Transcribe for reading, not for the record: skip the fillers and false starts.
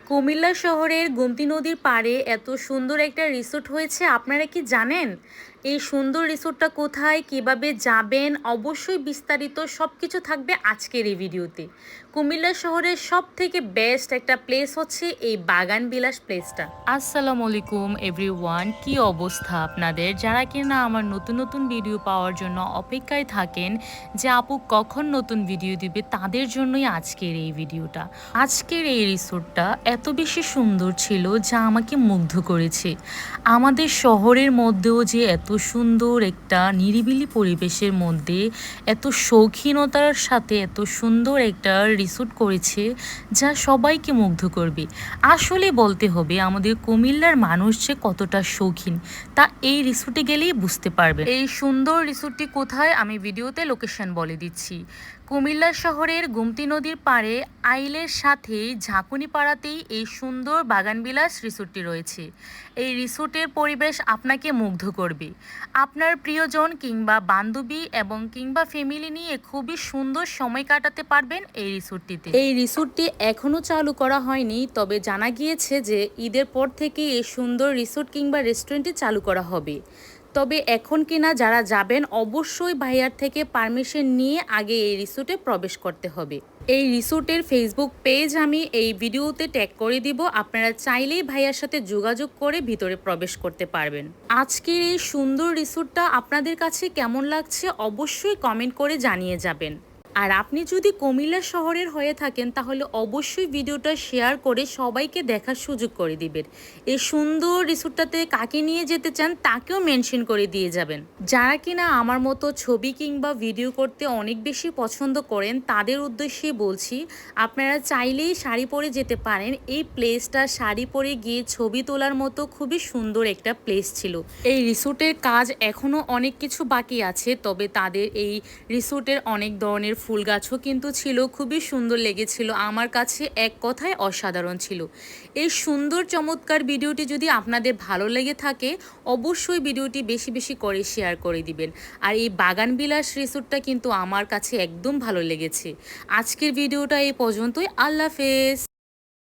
কুমিল্লা শহরের গোমতী নদীর পাড়ে এত সুন্দর একটা রিসোর্ট হয়েছে, আপনারা কি জানেন? এই সুন্দর রিসোর্টটা কোথায়, কিভাবে যাবেন, অবশ্যই বিস্তারিত সব কিছু থাকবে আজকের এই ভিডিওতে। কুমিল্লা শহরের সব থেকে বেস্ট একটা প্লেস হচ্ছে এই বাগান বিলাস প্লেসটা। আসসালামু আলাইকুম এভরিওয়ান, কি অবস্থা আপনাদের? যারা কিনা আমার নতুন নতুন ভিডিও পাওয়ার জন্য অপেক্ষায় থাকেন যে আপু কখন নতুন ভিডিও দিবে, তাদের জন্যই আজকের এই ভিডিওটা। আজকের এই রিসোর্টটা এত বেশি সুন্দর ছিল যা আমাকে মুগ্ধ করেছে। আমাদের শহরের মধ্যেও যে এত সুন্দর একটা নিরিবিলি পরিবেশের মধ্যে এত শৌখিনতার সাথে এত সুন্দর একটা রিসোর্ট করেছে যা সবাইকে মুগ্ধ করবে। আসলে বলতে হবে আমাদের কুমিল্লার মানুষ যে কতটা শৌখিন তা এই রিসোর্টে গেলেই বুঝতে পারবে। এই সুন্দর রিসোর্টটি কোথায় আমি ভিডিওতে লোকেশন বলে দিচ্ছি। কুমিল্লা শহরের গোমতী নদীর পাড়ে আইলের সাথেই ঝাঁকুনিপাড়াতেই এই সুন্দর বাগানবিলাস রিসোর্টটি রয়েছে। এই রিসোর্টের পরিবেশ আপনাকে মুগ্ধ করবে। আপনার প্রিয়জন কিংবা বান্ধবী এবং কিংবা ফ্যামিলি নিয়ে খুবই সুন্দর সময় কাটাতে পারবেন এই রিসোর্টটিতে। এই রিসোর্টটি এখনও চালু করা হয়নি, তবে জানা গিয়েছে যে ঈদের পর থেকে এই সুন্দর রিসোর্ট কিংবা রেস্টুরেন্টটি চালু করা হবে। তবে এখন কিনা যারা যাবেন অবশ্যই ভাইয়ার থেকে পারমিশন নিয়ে আগে এই রিসোর্টে প্রবেশ করতে হবে। এই রিসোর্টের ফেসবুক পেজ আমি এই ভিডিওতে ট্যাগ করে দিব, আপনারা চাইলেই ভাইয়ার সাথে যোগাযোগ করে ভিতরে প্রবেশ করতে পারবেন। আজকের এই সুন্দর রিসোর্টটা আপনাদের কাছে কেমন লাগছে অবশ্যই কমেন্ট করে জানিয়ে যাবেন। আর আপনি যদি কুমিল্লা শহরের হয়ে থাকেন তাহলে অবশ্যই ভিডিওটা শেয়ার করে সবাইকে দেখার সুযোগ করে দিবেন। এই সুন্দর রিসোর্টটাতে কাকে নিয়ে যেতে চান তাকেও মেনশন করে দিয়ে যাবেন। যারা কিনা আমার মতো ছবি কিংবা ভিডিও করতে অনেক বেশি পছন্দ করেন তাদের উদ্দেশ্যে বলছি, আপনারা চাইলেই শাড়ি পরে যেতে পারেন। এই প্লেসটা শাড়ি পরে গিয়ে ছবি তোলার মতো খুবই সুন্দর একটা প্লেস ছিল। এই রিসোর্টের কাজ এখনও অনেক কিছু বাকি আছে, তবে তাদের এই রিসোর্টের অনেক ধরনের ফুল গাছও কিন্তু ছিল, খুবই সুন্দর লেগেছিল আমার কাছে, এক কথায় অসাধারণ ছিল। এই সুন্দর চমৎকার ভিডিওটি যদি আপনাদের ভালো লেগে থাকে অবশ্যই ভিডিওটি বেশি বেশি করে শেয়ার করে দিবেন। আর এই বাগান বিলাস রিসোর্টটা কিন্তু আমার কাছে একদম ভালো লেগেছে। আজকের ভিডিওটা এই পর্যন্তই। আল্লাহ হাফেজ।